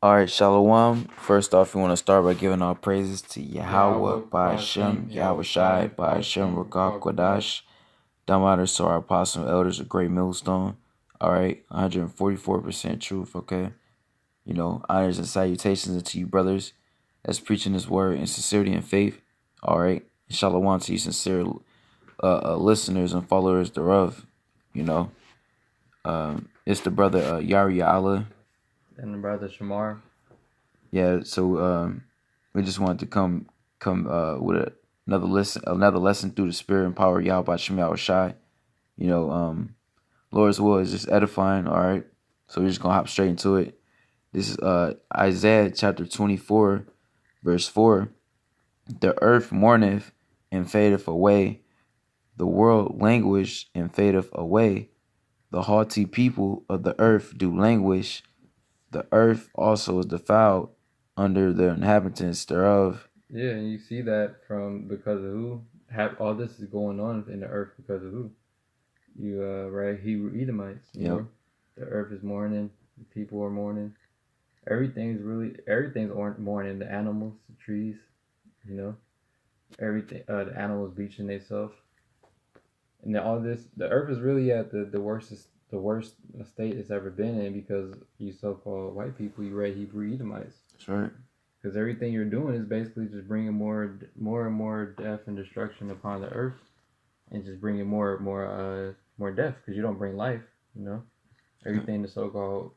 All right, Shalom. First off, we want to start by giving our praises to Yahweh, Yahweh, by Hashem, Ba'ashem, Yahweh Yahweh Shai, Shai, by Hashem, Ba'ashem, Rakak, Rakak, Kwadash. Dumbwater, so our apostle and elders, a great millstone. All right, 144% truth, okay? Honors and salutations unto you, brothers, that's preaching this word in sincerity and faith. All right, Shalom to you, sincere listeners and followers thereof. You know, it's the brother Yari Allah. and the brother Shamar. Yeah, so we just wanted to come with another lesson through the spirit and power of Yahweh by Shem Yahweh Shai. Lord's will is just edifying, all right? So we're just gonna hop straight into it. This is Isaiah chapter 24, verse 4. The earth mourneth and fadeth away, the world languish and fadeth away. The haughty people of the earth do languish, the earth also is defiled under the inhabitants thereof. Yeah, and you see that from because of who? All this is going on in the earth because of who? You right, Hebrew Edomites. Yep. The earth is mourning, the people are mourning. Everything's mourning. The animals, the trees, you know, everything. The animals bleaching themselves, and then all this. The earth is really at the worst state it's ever been in because you so-called white people, you read Hebrew Edomites. That's right. Because everything you're doing is basically just bringing more and more death and destruction upon the earth, and just bringing more death because you don't bring life. Everything the so-called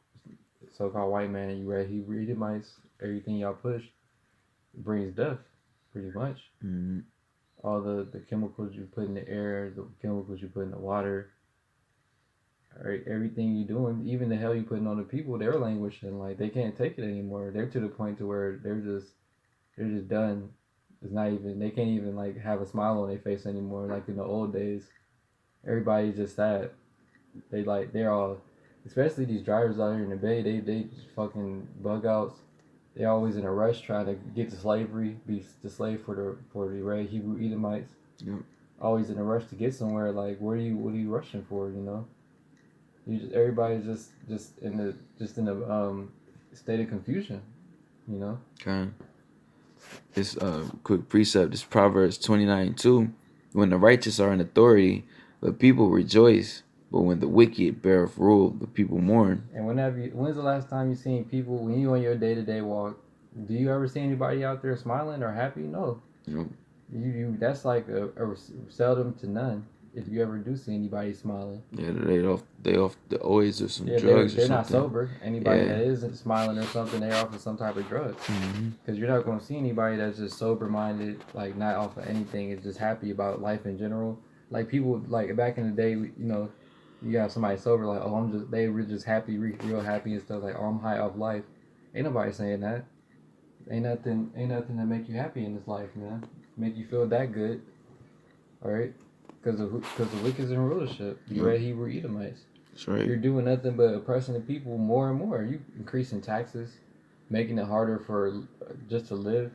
white man and you read Hebrew Edomites, everything y'all push brings death, pretty much. Mm-hmm. All the chemicals you put in the air, the chemicals you put in the water, right? Everything you're doing, even the hell you putting on the people, they're languishing. Like they can't take it anymore. They're to the point to where they're just done. It's not even they can't even like have a smile on their face anymore. Like in the old days, everybody's just sad. They're all, especially these drivers out here in the Bay. They just fucking bug outs. They're always in a rush trying to get to slavery, be the slave for the red Hebrew Edomites. Yep. Always in a rush to get somewhere. Like what are you rushing for? Everybody's just in the state of confusion. Okay. This quick precept is Proverbs 29:2. When the righteous are in authority, the people rejoice, but when the wicked beareth rule, the people mourn. And when's the last time you seen people when you on your day-to-day walk? Do you ever see anybody out there smiling or happy? No. Yep. You that's like a seldom to none. If you ever do see anybody smiling. Yeah, they always do some drugs they're or something. not sober. Anybody that isn't smiling or something, they're off of some type of drugs. Because you're not going to see anybody that's just sober-minded, like not off of anything, is just happy about life in general. Like people, like back in the day, you got somebody sober, like, oh, they were just happy, real happy and stuff, like, oh, I'm high off life. Ain't nobody saying that. Ain't nothing that make you happy in this life, man. Make you feel that good, all right? Because the wicked's in rulership. You read Hebrew Edomites. That's right. You're doing nothing but oppressing the people more and more. You increasing taxes, making it harder for just to live.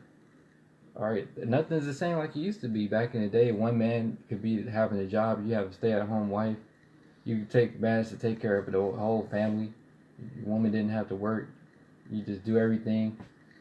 All right, nothing's the same like it used to be back in the day. One man could be having a job. You have a stay-at-home wife. You could manage to take care of the whole family. The woman didn't have to work. You just do everything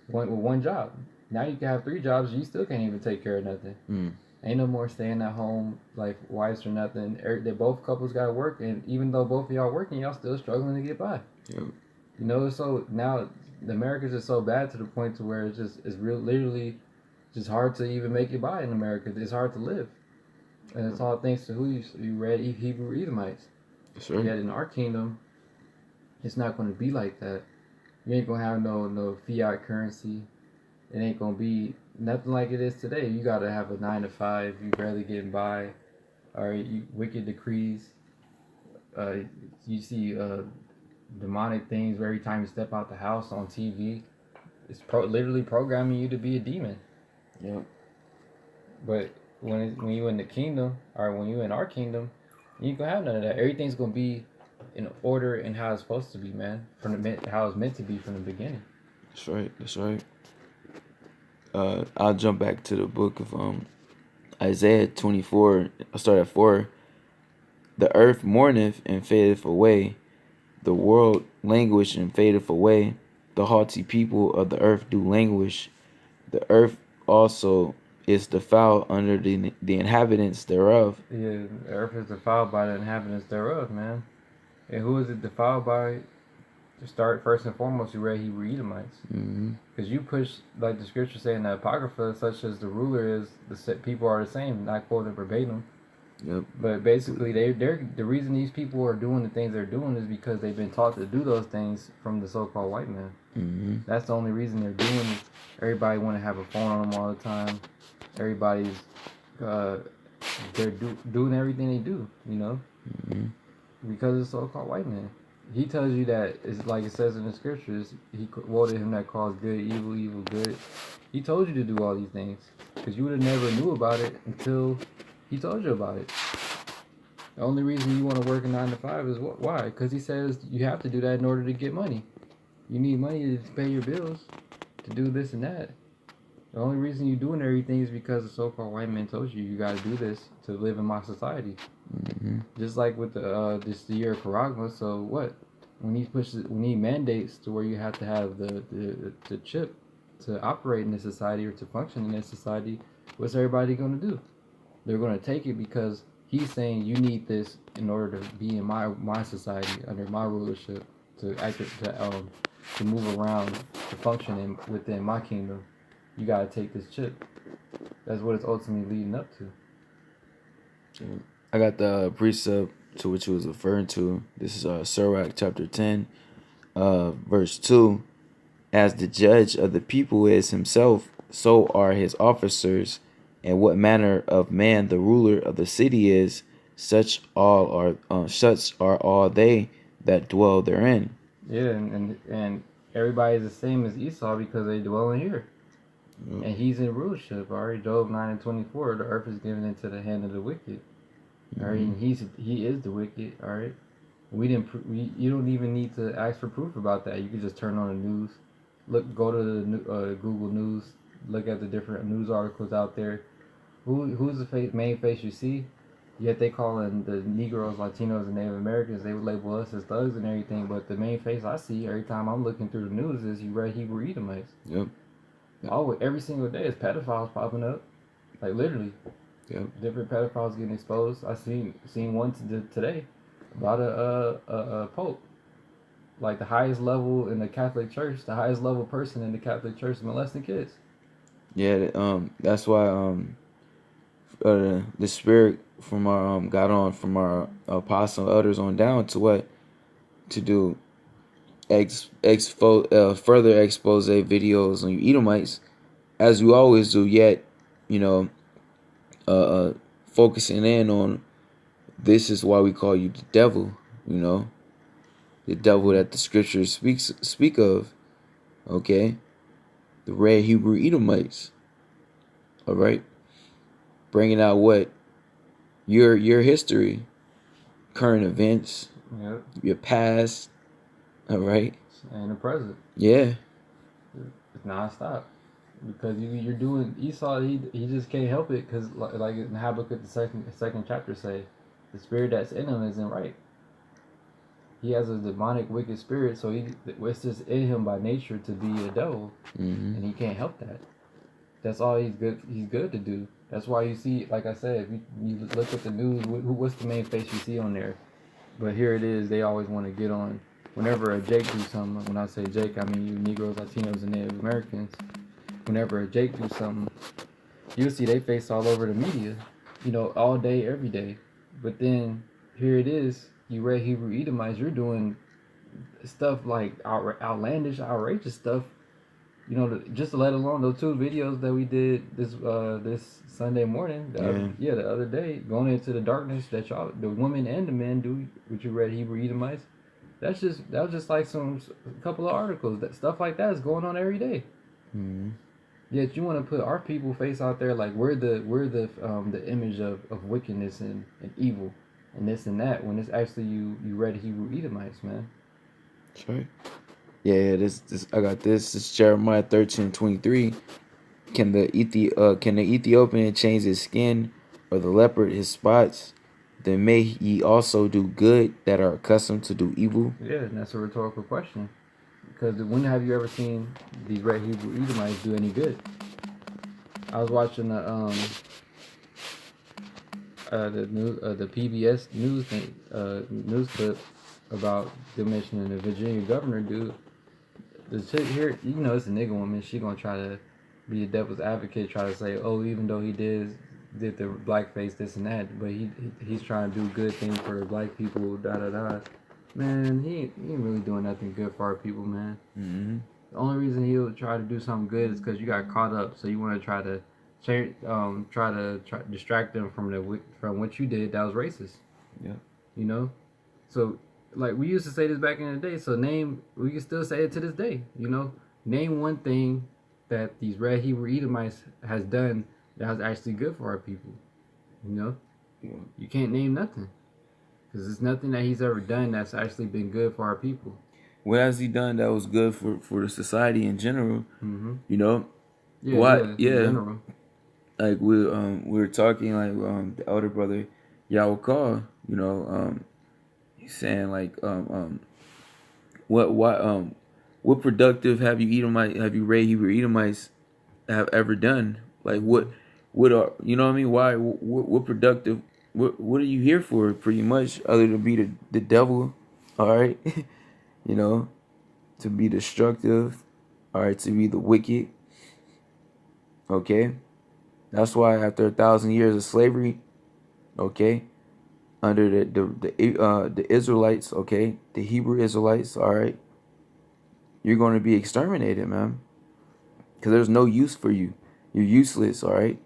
with one job. Now you can have 3 jobs. And you still can't even take care of nothing. Ain't no more staying at home like wives or nothing. They both couples got to work, and even though both of y'all working, y'all still struggling to get by. Yep. So now the America's just so bad to the point to where it's literally just hard to even make it by in America. It's hard to live, and it's all thanks to who you read Hebrew Edomites. That's right. Yet in our kingdom, it's not going to be like that. You ain't gonna have no fiat currency. It ain't gonna be nothing like it is today. You gotta have a 9 to 5. You barely getting by. All right, wicked decrees. You see demonic things every time you step out the house on TV. It's literally programming you to be a demon. Yep. But when you in the kingdom, or when you in our kingdom, you ain't gonna have none of that. Everything's gonna be in order and how it's supposed to be, man. How it's meant to be from the beginning. That's right. That's right. I'll jump back to the book of Isaiah 24. I'll start at 4. The earth mourneth and fadeth away, the world languish and fadeth away, the haughty people of the earth do languish. The earth also is defiled under the inhabitants thereof. Yeah, the earth is defiled by the inhabitants thereof, man. And who is it defiled by? To start first and foremost, you read Hebrew Edomites, because you push like the scripture say in the Apocrypha, such as the ruler is, the people are the same. Not quoting verbatim, Yep. but basically they're the reason these people are doing the things they're doing is because they've been taught to do those things from the so-called white man. That's the only reason they're doing it. Everybody want to have a phone on them all the time. Everybody's they're doing everything they do, because of the so-called white man. He tells you that it's like it says in the scriptures. He woe to him that calls good evil, evil good. He told you to do all these things because you would have never knew about it until he told you about it. The only reason you want to work a 9 to 5 is why? Because he says you have to do that in order to get money. You need money to pay your bills, to do this and that. The only reason you're doing everything is because the so-called white man told you got to do this to live in my society. Just like with the year of Karagma. So what? When he mandates to where you have to have the chip to operate in this society or to function in this society, what's everybody going to do? They're going to take it because he's saying you need this in order to be in my society under my rulership to move around to function within my kingdom. You gotta take this chip. That's what it's ultimately leading up to. I got the precept to which he was referring to. This is Sirach chapter 10, verse 2. As the judge of the people is himself, so are his officers, and what manner of man the ruler of the city is, such are all they that dwell therein. Yeah, and everybody is the same as Esau because they dwell in here. And he's in rulership. All right, Job 9:24. The earth is given into the hand of the wicked. All right, and he is the wicked. All right, you don't even need to ask for proof about that. You can just turn on the news, go to the Google News, look at the different news articles out there. Who's the main face you see? Yet they call in the Negroes, Latinos, and Native Americans. They would label us as thugs and everything. But the main face I see every time I'm looking through the news is you read Hebrew Edomites. Yep. Every single day is pedophiles popping up, like literally. Yep. Different pedophiles getting exposed. I seen one today about a pope, like the highest level in the Catholic Church, the highest level person in the Catholic Church molesting kids. Yeah. That's why the spirit from our got on from our apostle elders on down to what to do further expose videos on you Edomites, as we always do. Yet, focusing in on this is why we call you the devil. The devil that the scriptures speak of. Okay, the red Hebrew Edomites. All right, bringing out what your history, current events, Yep. your past. All right, and the present. Yeah. It's nonstop. Because you're doing Esau, he just can't help it because like in Habakkuk the second chapter say, the spirit that's in him isn't right. He has a demonic wicked spirit, so it's just in him by nature to be a devil, and he can't help that. That's all he's good to do. That's why you see, like I said, if you look at the news, what's the main face you see on there? But here it is. They always want to get on. Whenever a Jake do something, when I say Jake, I mean you Negroes, Latinos, and Native Americans. Whenever a Jake do something, you'll see they face all over the media, all day, every day. But then here it is. You read Hebrew Edomites. You're doing stuff like outlandish, outrageous stuff. Just let alone those 2 videos that we did this Sunday morning. The other day, going into the darkness that the women and the men do. Which you read Hebrew Edomites. That was just like a couple of articles. That stuff like that is going on every day. Yet you want to put our people face out there like we're the image of wickedness and evil and this and that, when it's actually you read Hebrew Edomites, man. That's right. Yeah, this I got this. It's Jeremiah 13:23. Can the Ethiopian change his skin, or the leopard his spots? Then may ye also do good that are accustomed to do evil. Yeah, and that's a rhetorical question. Because when have you ever seen these red Hebrew Edomites do any good? I was watching the PBS news clip about them mentioning the Virginia governor dude. The chick here, it's a nigga woman. She gonna try to be a devil's advocate, try to say, oh, even though he did the blackface, this and that, but he's trying to do good things for the black people, da da da. Man, he ain't really doing nothing good for our people, man. Mm-hmm. The only reason he'll try to do something good is because you got caught up, so you want to try to distract them from what you did that was racist. Yeah. You know, so like we used to say this back in the day. So we can still say it to this day. Name one thing that these red Hebrew Edomites has done that was actually good for our people. Yeah. You can't name nothing because it's nothing that he's ever done that's actually been good for our people. What has he done that was good for the society in general? Mm-hmm. You know, Yeah, in Yeah, general. like we were talking like the elder brother Yahweh, he's saying like what productive have you Ray Hebrew Edomites have ever done? Like what are you know what I mean? Why what productive what are you here for pretty much other than be the devil, all right? you know, to be destructive, all right, to be the wicked, okay? That's why after 1,000 years of slavery, okay, under the Israelites, okay, the Hebrew Israelites, all right, you're going to be exterminated, man, because there's no use for you. You're useless, all right.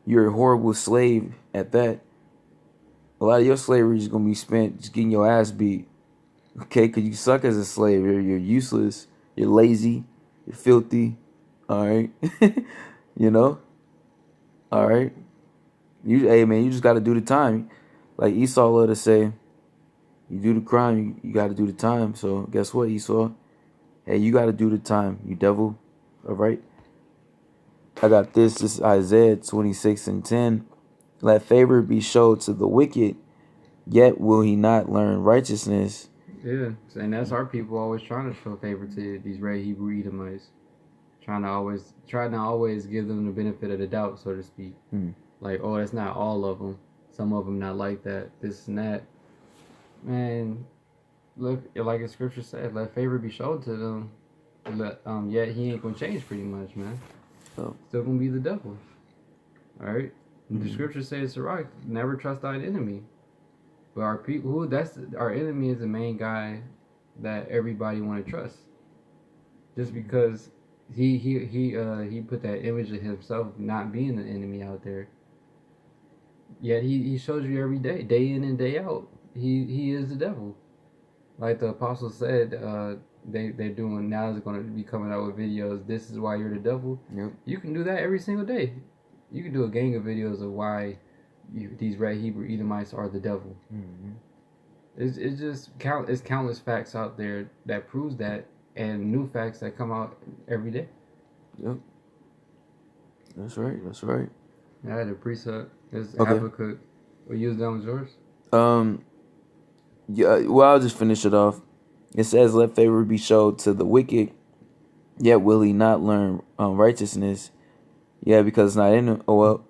You're a horrible slave at that. A lot of your slavery is going to be spent just getting your ass beat, okay, because you suck as a slave. You're useless. You're lazy. You're filthy, all right. you know, all right. Hey man, you just got to do the time. Like Esau loved to say, you do the crime, you got to do the time. So guess what, Esau? Hey, you got to do the time, you devil. All right. I got this. This is Isaiah 26:10. Let favor be showed to the wicked, yet will he not learn righteousness. Yeah, and that's our people always trying to show favor to these red Hebrew Edomites, trying to always give them the benefit of the doubt, so to speak. Like, oh, that's not all of them. Some of them not like that. This and that. Man, look, like the scripture said, let favor be shown to them. Yet he ain't gonna change pretty much, man. Oh. Still gonna be the devil. All right. The scripture says to right, never trust thine enemy. But our people, our enemy is the main guy that everybody want to trust. Just because he put that image of himself not being the enemy out there. Yet he shows you every day in and day out. He is the devil. Like the apostle said, they're doing now is going to be coming out with videos. This is why you're the devil. Yep. You can do that every single day. You can do a gang of videos of why these red Hebrew Edomites are the devil. Mm-hmm. It's just it's countless facts out there that proves that, and new facts that come out every day. Yep. That's right. That's right. I had a precept. It's Okay. Habakkuk. Will you use that with yours? Yeah. Well, I'll just finish it off. It says, "Let favor be showed to the wicked, yet will he not learn righteousness." Yeah, because it's not in him. Oh well,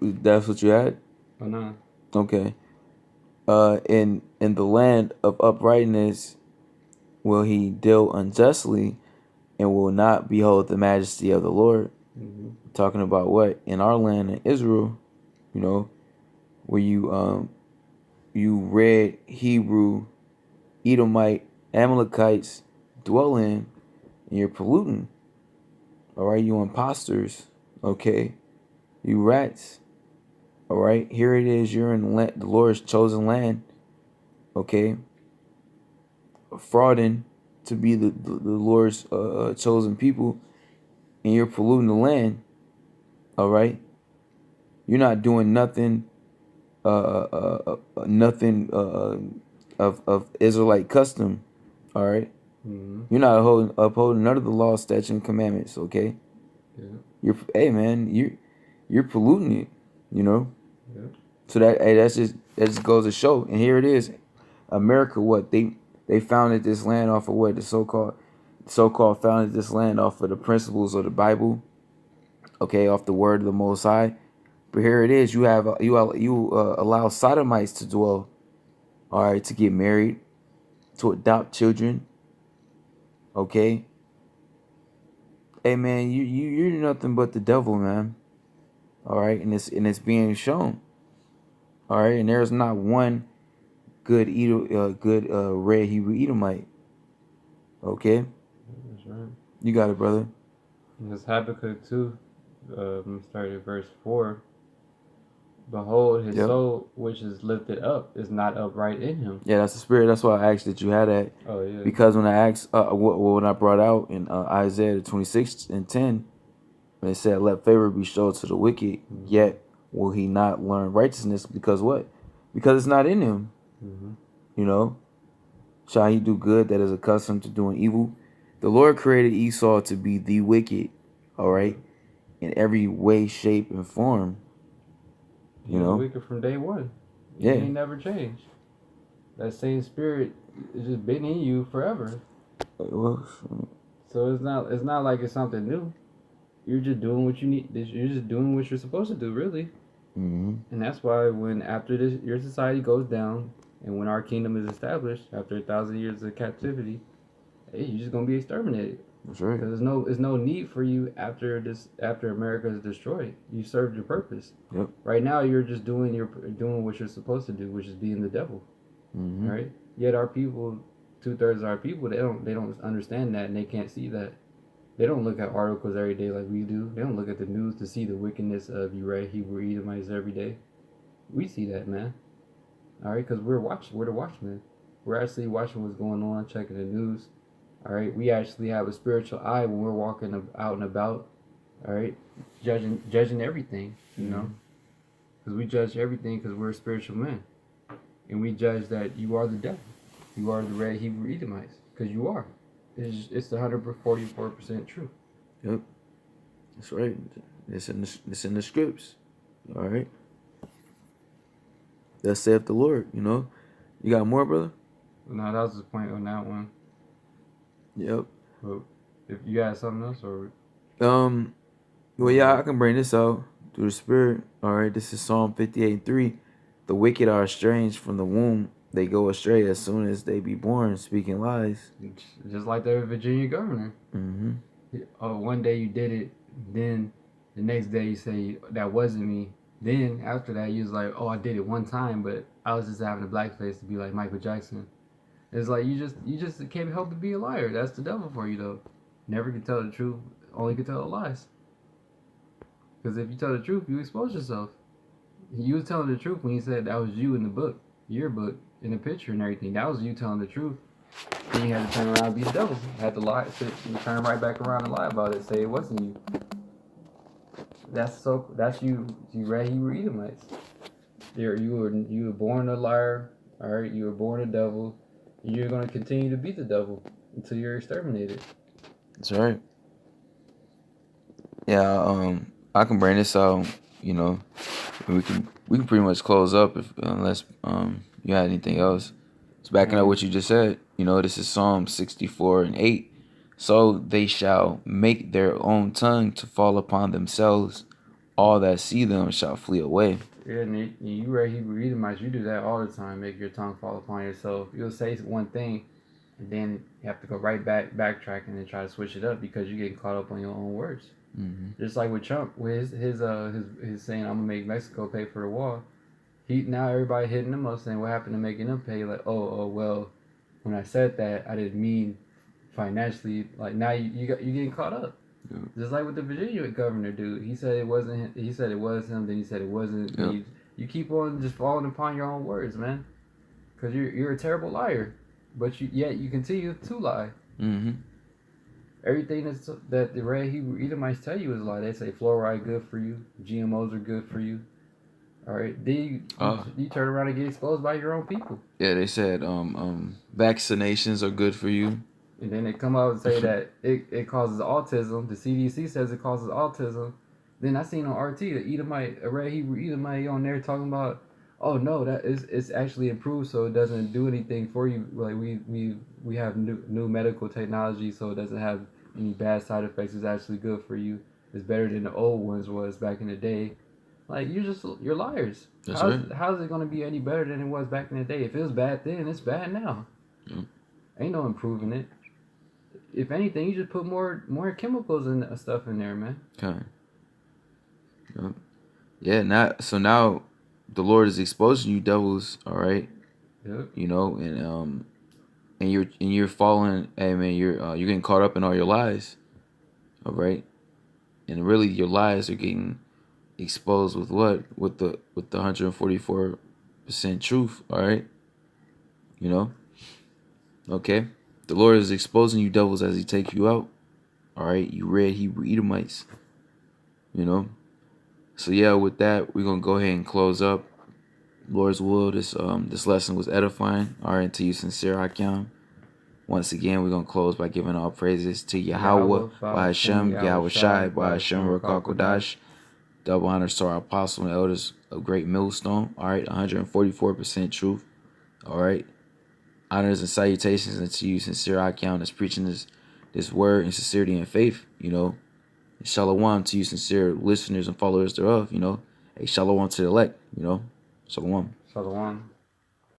that's what you had. Oh no. Okay. In the land of uprightness will he deal unjustly, and will not behold the majesty of the Lord. Mm-hmm. Talking about what in our land in Israel, where you red Hebrew, Edomite, Amalekites dwell in, and you're polluting. All right, you imposters. Okay, you rats. All right, here it is. You're in the Lord's chosen land. Okay, frauding to be the Lord's chosen people, and you're polluting the land. All right, you're not doing nothing. Nothing of Israelite custom. All right, you're not upholding none of the law, statutes, and commandments. Okay, hey man, you're polluting it. Yeah. So that just goes to show. And here it is, America. What they founded this land off of what the so-called so-called founded this land off of the principles of the Bible, okay, off the word of the Most High. But here it is: you allow sodomites to dwell, all right, to get married, to adopt children, okay. Hey man, you're nothing but the devil, man. All right, and it's being shown. All right, and there's not one good red Hebrew Edomite. Okay, That's right. you got it, brother. And this Habakkuk 2, started at verse 4. Behold, his Yep. soul, which is lifted up, is not upright in him. Yeah, that's the spirit. That's why I asked that you had that. Oh, yeah. Because when I asked, when I brought out in Isaiah 26:10, when it said, "Let favor be shown to the wicked, yet will he not learn righteousness?" Because what? Because it's not in him. Mm-hmm. You know, shall he do good that is accustomed to doing evil? The Lord created Esau to be the wicked. All right, in every way, shape, and form. He You was know. wicked from day one. He Yeah. ain't never changed. That same spirit is just been in you forever. Well, So it's not like it's something new. You're just doing what you need. You're just doing what you're supposed to do, really. mm-hmm. And that's why when after this your society goes down, and when our kingdom is established after 1,000 years of captivity, hey, you're just gonna be exterminated. That's right. Because there's no need for you after America is destroyed. You served your purpose. Yep. Right now you're just doing what you're supposed to do, which is being the devil. Mm-hmm. Right? Yet our people, 2/3 of our people, they don't understand that, and they can't see that. They don't look at articles every day like we do. They don't look at the news to see the wickedness of Hebrew Edomites every day. We see that, man. All right, because we're watching. We're the watchmen. We're actually watching what's going on, checking the news. All right, we actually have a spiritual eye when we're walking out and about. All right, judging everything. You know, because we judge everything because we're spiritual men, and we judge that you are the devil. You are the red Hebrew Edomites because you are. It's the 144% truth. Yep. That's right. It's in the scripts. All right. Thus saith the Lord. You know. You got more, brother? No, that was the point on that one. Yep. But if you got something else, or Well, yeah, I can bring this out through the Spirit. All right. This is Psalm 58:3. The wicked are estranged from the womb. They go astray as soon as they be born, speaking lies. just like the Virginia governor. Mm-hmm. Oh, one day you did it, then the next day you say that wasn't me. Then after that you was like, oh, I did it one time, but I was just having a black face to be like Michael Jackson. It's like you just can't help but be a liar. That's the devil for you though. Never can tell the truth, only can tell the lies. Because if you tell the truth, you expose yourself. You was telling the truth when you said that was you in the book, your book, in the picture and everything. That was you telling the truth. Then you had to turn around and be the devil. You had to lie, turn right back around and lie about it. Say it wasn't you. That's you. You red Hebrew Edomites. You were born a liar. All right, you were born a devil. And you're going to continue to be the devil until you're exterminated. That's right. Yeah. I can bring this out. You know, we can pretty much close up unless you had anything else. It's backing up what you just said. You know, this is Psalm 64:8. So they shall make their own tongue to fall upon themselves. All that see them shall flee away. Yeah, and you red Hebrew Edomites, you do that all the time. Make your tongue fall upon yourself. You'll say one thing, and then you have to go right backtrack, and then try to switch it up because you're getting caught up on your own words. Mm-hmm. Just like with Trump, with his saying, "I'm gonna make Mexico pay for the wall." Now everybody hitting him up saying, "What happened to making them pay?" Like, oh well, when I said that, I didn't mean financially. Like now you getting caught up. Yeah. Just like with the Virginia governor dude, he said it wasn't him. He said it was him. Then he said it wasn't. Yeah. You keep on just falling upon your own words, man, because you're a terrible liar, but yet you continue to lie. Mm-hmm. Everything that the red Hebrew Edomites tell you is a lie. They say fluoride good for you, GMOs are good for you. All right, then you turn around and get exposed by your own people. Yeah, they said vaccinations are good for you. And then they come out and say that it causes autism. The CDC says it causes autism. Then I seen on RT a red Hebrew Edomite on there talking about, oh no, that is it's actually improved, so it doesn't do anything for you. Like we have new medical technology, so it doesn't have any bad side effects. It's actually good for you. It's better than the old ones was back in the day. Like you're liars. That's right. How's it gonna be any better than it was back in the day? If it was bad then, it's bad now. Yep. Ain't no improving it. If anything, you just put more chemicals and stuff in there, man. Okay. Yep. Yeah. Now, the Lord is exposing you devils. All right. Yep. You know, and you're falling. Hey man, you're getting caught up in all your lies. All right. And really, your lies are getting exposed with what? With the 144% truth. All right. You know. Okay. The Lord is exposing you devils as He takes you out. All right. You red Hebrew Edomites. You know. So yeah, with that, we're gonna go ahead and close up. Lord's will, this lesson was edifying. All right, to you sincere Hakim. Once again, we're gonna close by giving all praises to Yahweh, Yahweh, by Ba'ashem, Hashem, Yahweh Yahweh Shai, Shai, by Ba'ashem, Hashem, Rakakwadash. Rakakodash. Double honors to our apostle and elders of Great Millstone. All right, 144% truth. All right, honors and salutations unto you, sincere Hakim, that's preaching this word in sincerity and faith. You know, and shalom to you, sincere listeners and followers thereof. You know, a shalom to the elect. You know, shalom. Shalom.